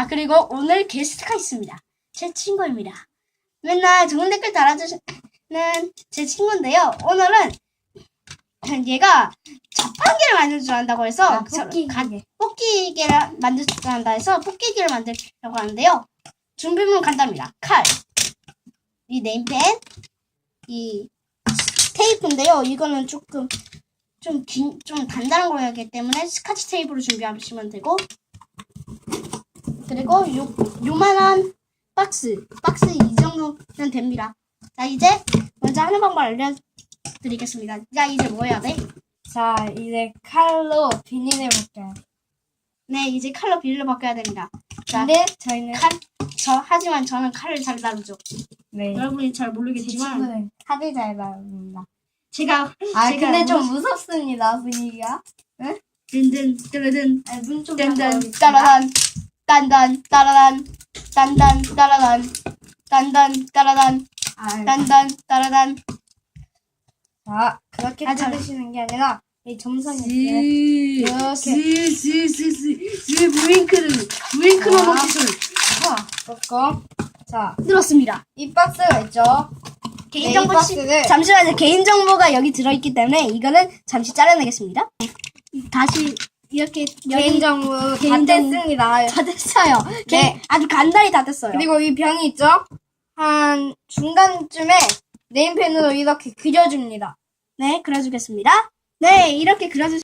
그리고 오늘 게스트가 있습니다. 제 친구입니다. 맨날 좋은 댓글 달아주시는 제 친구인데요. 오늘은 얘가 자판기를 만들 줄 안다고 해서 뽑기기를 만들 줄 안다 해서 뽑기기를 만들려고 하는데요. 준비물은 간단합니다. 칼, 이 네임펜, 이 테이프인데요. 이거는 좀 단단한 거였기 때문에 스카치 테이프로 준비하시면 되고, 그리고 요만한 박스 이 정도면 됩니다. 자, 이제 먼저 하는 방법 알려드리겠습니다. 자, 이제 뭐 해야 돼? 자, 이제 칼로 비닐을 벗겨요. 네, 이제 칼로 비닐을 벗겨야 됩니다. 자, 근데 저희는 하지만 저는 칼을 잘 다루죠. 네. 여러분이 잘 제 모르겠지만 친구는 칼을 잘 다룹니다. 제가 근데 좀 무섭습니다, 분위기가. 응? 든든 뜨르든 문좀 든든 따라단 딴단 따라단 딴단 따라단 딴단 따라단 딴단 따라단. 자, 그렇게 자르시는 게 아니라 이 점선이 이렇게 무잉크로 기술 꺾고. 자, 늘었습니다. 이 박스가 있죠. 개인정보 이 박스를 잠시만요. 개인정보가 여기 들어있기 때문에 이거는 잠시 잘라내겠습니다. 다시 이렇게 개인정보 다 개인정보. 뗐습니다. 다 됐어요. 네. 아주 간단히 다 됐어요. 그리고 이 병이 있죠? 한 중간쯤에 네임펜으로 이렇게 그려줍니다. 네, 그려주겠습니다. 네, 이렇게 그려주